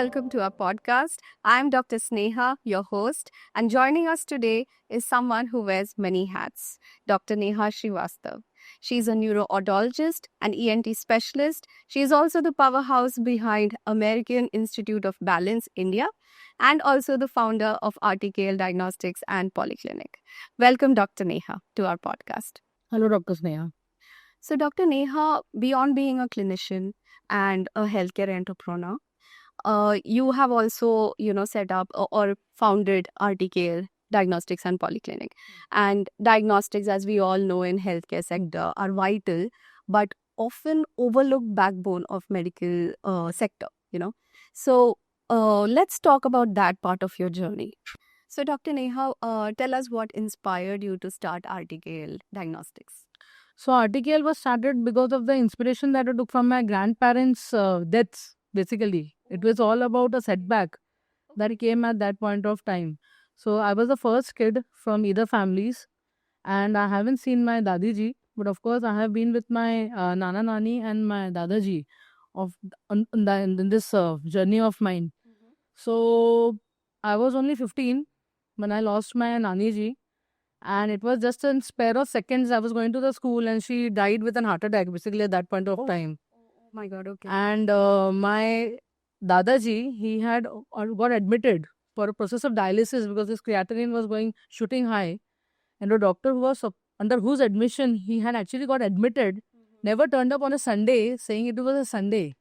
welcome to our podcast. I'm Dr. Sneha, your host, and joining us today is someone who wears many hats, Dr. Neha Srivastav. She's a neuroaudiologist, an ENT specialist. She is also the powerhouse behind American Institute of Balance India and also the founder of RTKL Diagnostics and Polyclinic. Welcome, Dr. Neha, to our podcast. Hello, Dr. Sneha. So, Dr. Neha, beyond being a clinician and a healthcare entrepreneur, you have also, set up or founded RTKL Diagnostics and Polyclinic. And diagnostics, as we all know in healthcare sector, are vital, but often overlooked backbone of medical sector. So let's talk about that part of your journey. So, Dr. Neha, tell us what inspired you to start RTKL Diagnostics. So, RTKL was started because of the inspiration that I took from my grandparents' deaths, basically. It was all about a setback that came at that point of time. So, I was the first kid from either families, and I haven't seen my Dadiji, but of course, I have been with my Nana Nani and my Dadaji in this journey of mine. So, I was only 15 when I lost my Nani ji. And it was just in spare of seconds. I was going to the school and she died with an heart attack, basically, at that point of time. Oh my God, okay. And my Dadaji, he had got admitted for a process of dialysis because his creatinine was shooting high. And the doctor who was under whose admission he had actually got admitted never turned up on a Sunday, saying it was a Sunday.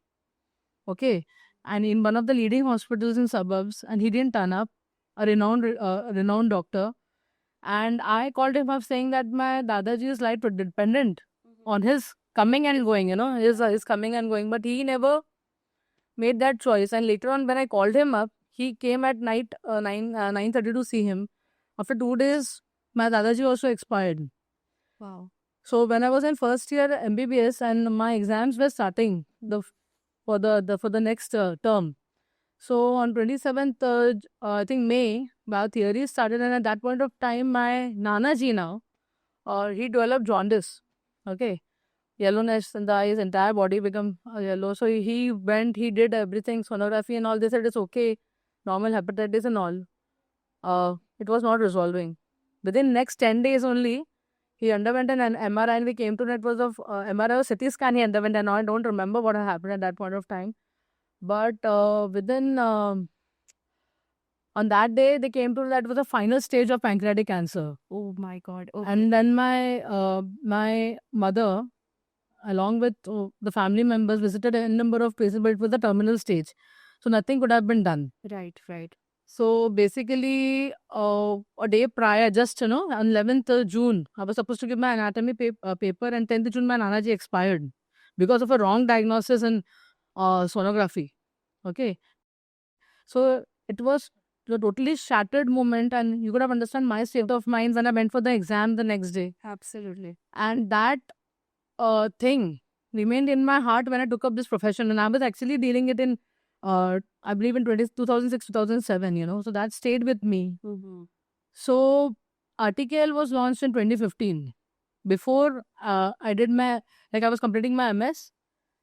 Okay. And in one of the leading hospitals in suburbs, and he didn't turn up, a renowned doctor. And I called him up saying that my Dadaji is life dependent on his coming and going, his coming and going. But he never made that choice. And later on, when I called him up, he came at night 9:30 to see him. After 2 days, my Dadaji also expired. Wow. So when I was in first year MBBS and my exams were starting for the next term. So on 27th, I think May, my theory started, and at that point of time, my Nana ji now, he developed jaundice. Okay, yellowness in the eyes, entire body become yellow. So he did everything, sonography and all. They said it's okay, normal hepatitis and all. It was not resolving. Within next 10 days only, he underwent an MRI, and we came to know it was of MRI or CT scan he underwent, and I don't remember what had happened at that point of time. But within on that day, they came to that it was a final stage of pancreatic cancer. Oh my God. Okay. And then my mother, along with the family members, visited a number of places, but it was the terminal stage, so nothing could have been done. Right. So basically, a day prior, just on 11th June, I was supposed to give my anatomy paper, and 10th June, my Nanaji expired because of a wrong diagnosis and sonography. Okay. So it was a totally shattered moment, and you could have understand my state of mind when I went for the exam the next day. Absolutely. And that thing remained in my heart when I took up this profession. And I was actually dealing it in, I believe, in 2006, 2007, so that stayed with me. So RTKL was launched in 2015. Before I was completing my MS.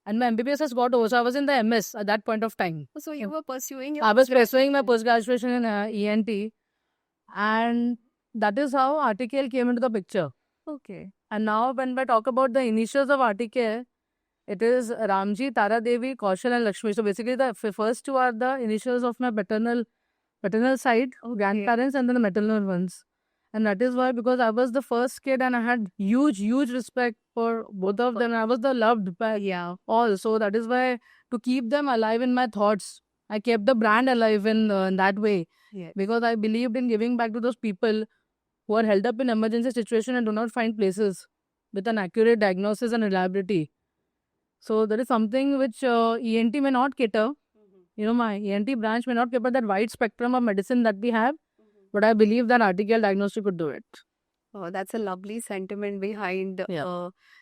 And my MBBS has got over. So I was in the MS at that point of time. So you were pursuing I was pursuing my post-graduation in ENT. And that is how RTKL came into the picture. Okay. And now when we talk about the initials of RTKL, it is Ramji, Tara Devi, Kaushal and Lakshmi. So basically the first two are the initials of my paternal side, grandparents, and then the maternal ones. And that is why, because I was the first kid and I had huge respect for both of them. I was the loved by all. So that is why, to keep them alive in my thoughts, I kept the brand alive in that way. Yeah. Because I believed in giving back to those people who are held up in emergency situation and do not find places with an accurate diagnosis and reliability. So there is something which ENT may not cater. My ENT branch may not cover that wide spectrum of medicine that we have. But I believe that RTKL Diagnostic could do it. Oh, that's a lovely sentiment behind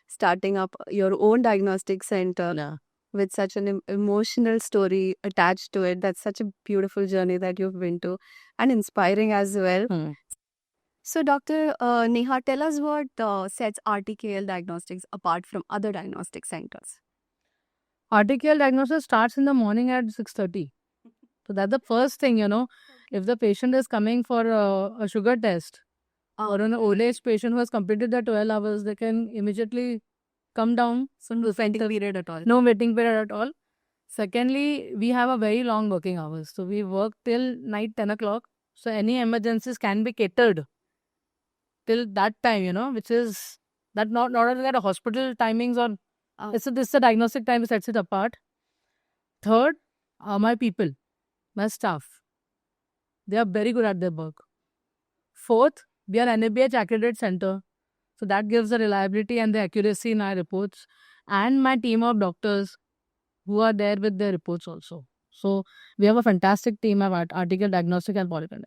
starting up your own diagnostic center with such an emotional story attached to it. That's such a beautiful journey that you've been to, and inspiring as well. So, Dr. Neha, tell us what sets RTKL Diagnostics apart from other diagnostic centers. RTKL Diagnostics starts in the morning at 6:30. So that's the first thing, If the patient is coming for a sugar test or an old age patient who has completed the 12 hours, they can immediately come down. So no waiting period at all. No waiting period at all. Secondly, we have a very long working hours. So we work till night 10 o'clock. So any emergencies can be catered till that time, which is that not only that hospital timings or this is the diagnostic time sets it apart. Third, my people, my staff. They are very good at their work. Fourth, we are NABH accredited center. So that gives the reliability and the accuracy in our reports. And my team of doctors who are there with their reports also. So we have a fantastic team of Article Diagnostic and Polyclinic.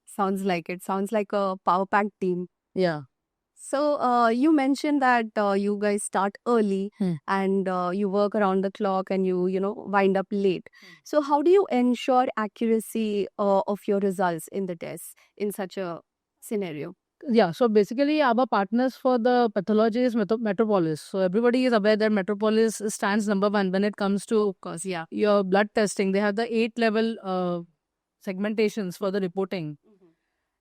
Sounds like it. Sounds like a power-packed team. Yeah. So you mentioned that you guys start early Hmm. and you work around the clock and you wind up late. So how do you ensure accuracy of your results in the tests in such a scenario? Yeah, so basically our partners for the pathology is Metropolis. So everybody is aware that Metropolis stands number one when it comes to Of course, yeah. your blood testing. They have the 8-level segmentations for the reporting.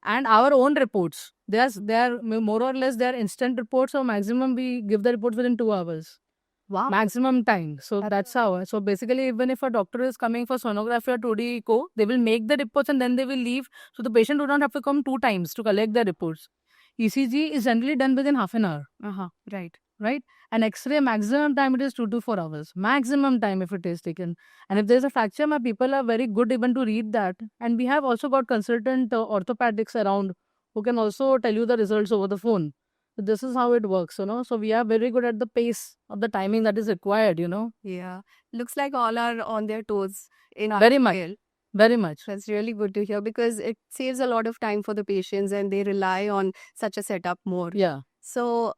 And our own reports. They are more or less they are instant reports, or maximum we give the reports within 2 hours. Wow. Maximum time. So that's how. So basically, even if a doctor is coming for sonography or 2D echo, they will make the reports and then they will leave. So the patient do not have to come 2 times to collect the reports. ECG is generally done within half an hour. Right? And X-ray maximum time it is 2 to 4 hours. Maximum time if it is taken. And if there is a fracture, my people are very good even to read that. And we have also got consultant orthopedics around who can also tell you the results over the phone. So this is how it works, So we are very good at the pace of the timing that is required, Yeah. Looks like all are on their toes in Very much. RTL. Very much. That's really good to hear because it saves a lot of time for the patients and they rely on such a setup more. Yeah. So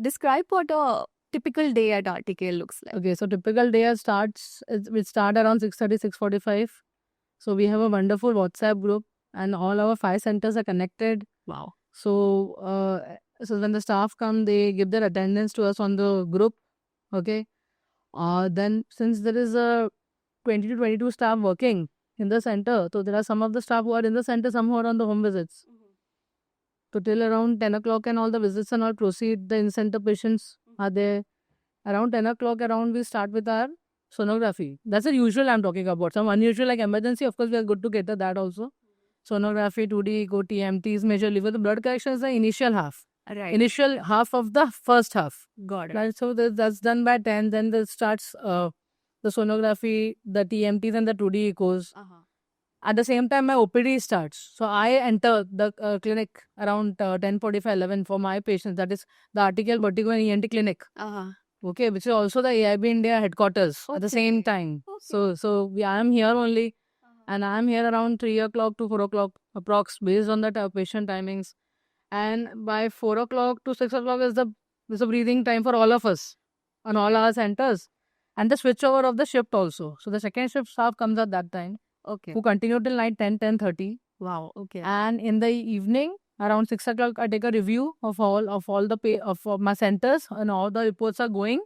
describe what a typical day at RTKL looks like. Okay, so typical day we start around 6:30, 6:45. So we have a wonderful WhatsApp group and all our 5 centers are connected. Wow. So when the staff come, they give their attendance to us on the group. Okay. Then since there is a 20 to 22 staff working in the center, so there are some of the staff who are in the center, some who are on the home visits. So till around 10 o'clock and all the visits and all proceed, the in-center patients are there. Around 10 o'clock we start with our sonography. That's the usual I'm talking about. Some unusual like emergency, of course, we are good to cater that also. Sonography, 2D, go TMTs, measure liver. The blood collection is the initial half. Right. Initial half of the first half. Got it. Right? So that's done by 10. Then there starts the sonography, the TMTs and the 2D echoes. At the same time, my OPD starts. So I enter the clinic around 10:45, 11 for my patients. That is the Article Vertigo and ENT clinic. Okay, which is also the AIB India headquarters at the same time. Okay. So I am here only, and I am here around 3 o'clock to 4 o'clock approx based on the patient timings. And by 4 o'clock to 6 o'clock is the breathing time for all of us on all our centers, and the switchover of the shift also. So the second shift staff comes at that time. Okay. Who continue till night 10:30. Wow. Okay. And in the evening around 6 o'clock I take a review of all of my centers, and all the reports are going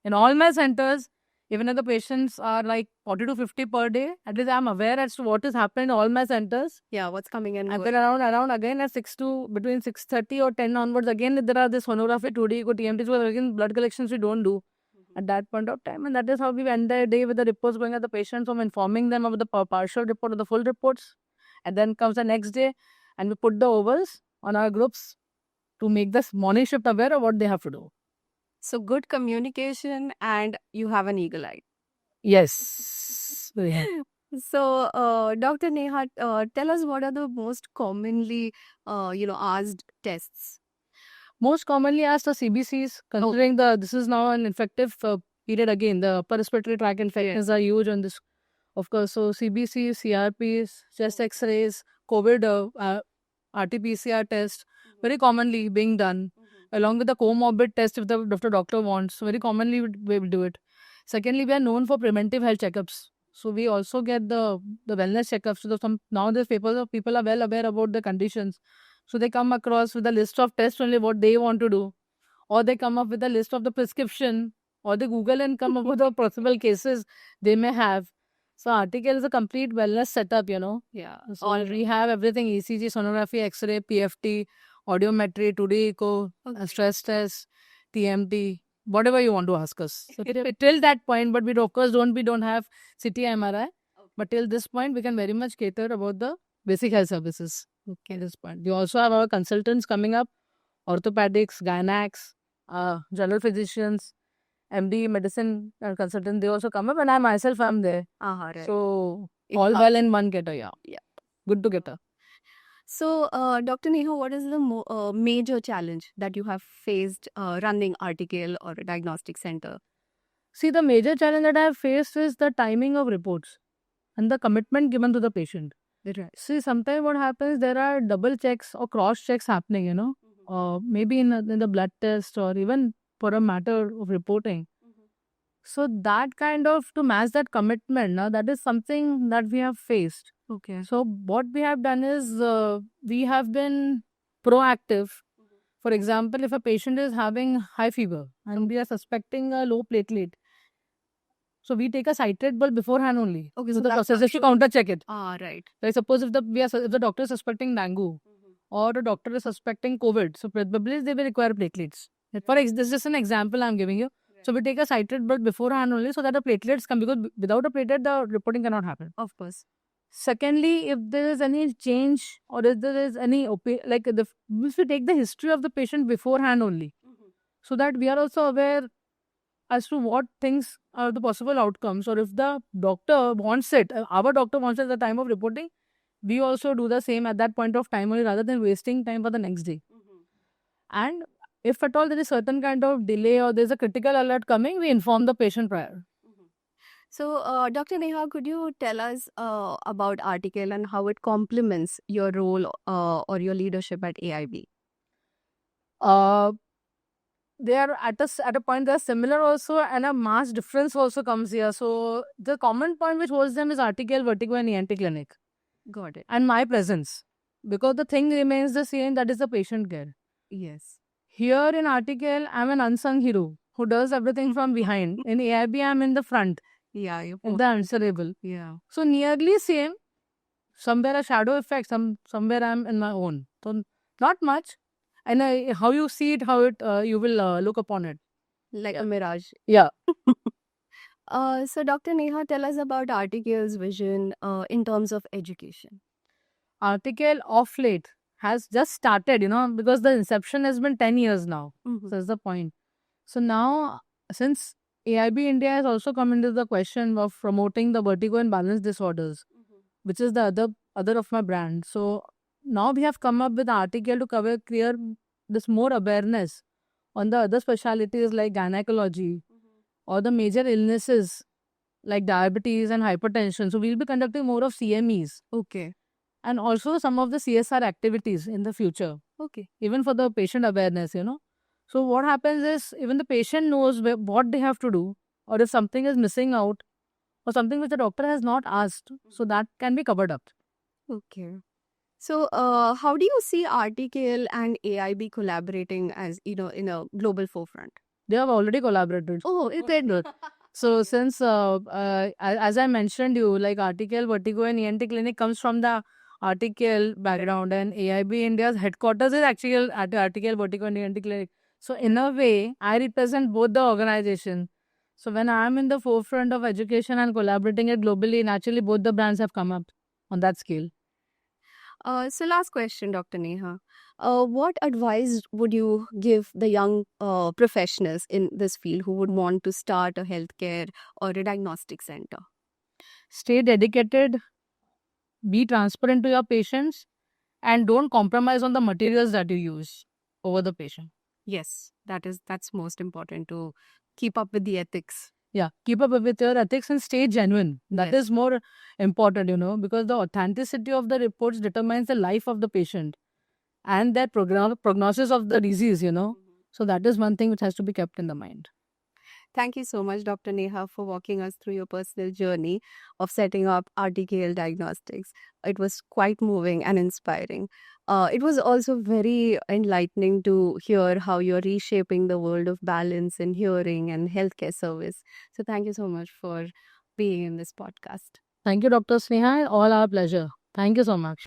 in all my centers. Even if the patients are like 40 to 50 per day, at least I'm aware as to what is happening in all my centers. Yeah, what's coming in? And then around again at between 6:30 or 10 onwards, again there are this sonography, 2D, TMTs, but again blood collections we don't do at that point of time. And that is how we end the day with the reports going at the patients home, informing them about the partial report or the full reports. And then comes the next day and we put the ovals on our groups to make the morning shift aware of what they have to do. So good communication and you have an eagle eye. Yes. So, Dr. Neha, tell us what are the most commonly, asked tests? Most commonly asked are CBCs, considering this is now an infective period again. The upper respiratory tract infections are huge on this, of course. So CBCs, CRPs, chest X-rays, COVID, RT-PCR test, very commonly being done, along with the comorbid test if the doctor wants. Very commonly we will do it. Secondly, we are known for preventive health checkups. So we also get the wellness checkups. So nowadays people are well aware about the conditions. So they come across with a list of tests only what they want to do. Or they come up with a list of the prescription. Or they Google and come up with the possible cases they may have. So RTKL is a complete wellness setup, Yeah. So we have everything: ECG, sonography, X-ray, PFT, audiometry, 2D echo, Okay. stress test, TMT, whatever you want to ask us. So till that point, but we of course don't have CT MRI. But till this point, we can very much cater about the basic health services. Okay, at this point. We also have our consultants coming up: orthopedics, gynacs, general physicians, MD medicine consultant. They also come up, and I myself am there. Right. So It all comes- well in one getter, yeah. Yeah. Good to get her. So, Dr. Neha, what is the major challenge that you have faced running RTKL or a diagnostic center? See, the major challenge that I have faced is the timing of reports and the commitment given to the patient. Right. See, sometimes what happens, there are double checks or cross checks happening, maybe in the blood test or even for a matter of reporting. So that kind of, to match that commitment, now that is something that we have faced. Okay. So what we have done is we have been proactive. For example, if a patient is having high fever and we are suspecting a low platelet, so we take a citrate bulb beforehand only. Okay, So so the that's process is to counter check it. right. Like suppose if the doctor is suspecting dengue or the doctor is suspecting COVID, so probably they will require platelets. This is just an example I'm giving you. So we take a citrate blood beforehand only so that the platelets come, because without a platelet the reporting cannot happen. Of course. Secondly, if there is any change or if there is any if we take the history of the patient beforehand only, so that we are also aware as to what things are the possible outcomes, or if the doctor wants it, our doctor wants it at the time of reporting, we also do the same at that point of time only, rather than wasting time for the next day. And if at all there is certain kind of delay or there's a critical alert coming, we inform the patient prior. So, Dr. Neha, could you tell us about RTKL and how it complements your role or your leadership at AIB? They are at a point they are similar also, and a mass difference also comes here. So the common point which holds them is RTKL, vertigo, and ENT clinic. Got it. And my presence, because the thing remains the same, that is the patient care. Yes. Here in RTKL, I'm an unsung hero who does everything from behind. In AIB, I'm in the front, Yeah. You the answerable. Yeah. So nearly same. Somewhere a shadow effect, somewhere I'm in my own. So not much. And how you see it, how it you will look upon it. Like a mirage. Yeah. So, Dr. Neha, tell us about RTKL's vision in terms of education. RTKL of late has just started, because the inception has been 10 years now. Mhm. So that's the point. So now, since AIB India has also come into the question of promoting the vertigo and balance disorders, which is the other of my brand. So now we have come up with RTKL to clear this more awareness on the other specialities like gynecology or the major illnesses like diabetes and hypertension. So we'll be conducting more of CMEs. Okay. And also some of the CSR activities in the future, Okay. even for the patient awareness, So what happens is, even the patient knows what they have to do, or if something is missing out, or something which the doctor has not asked, so that can be covered up. Okay. So, how do you see RTKL and AIB collaborating as, in a global forefront? They have already collaborated. Oh, is it? So since, as I mentioned you, like RTKL, vertigo and ENT clinic comes from the RTKL background, and AIB India's headquarters is actually at RTKL, vertigo and ENT clinic. So in a way, I represent both the organization. So when I am in the forefront of education and collaborating it globally, naturally both the brands have come up on that scale. So, last question, Dr. Neha. What advice would you give the young professionals in this field who would want to start a healthcare or a diagnostic center? Stay dedicated, be transparent to your patients, and don't compromise on the materials that you use over the patient. Yes, that's most important, to keep up with the ethics. Yeah, keep up with your ethics and stay genuine. That Yes. is more important, because the authenticity of the reports determines the life of the patient and their prognosis of the disease, So that is one thing which has to be kept in the mind. Thank you so much, Dr. Neha, for walking us through your personal journey of setting up RTKL Diagnostics. It was quite moving and inspiring. It was also very enlightening to hear how you're reshaping the world of balance in hearing and healthcare service. So, thank you so much for being in this podcast. Thank you, Dr. Sneha. All our pleasure. Thank you so much.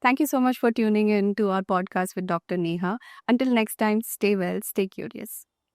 Thank you so much for tuning in to our podcast with Dr. Neha. Until next time, stay well, stay curious.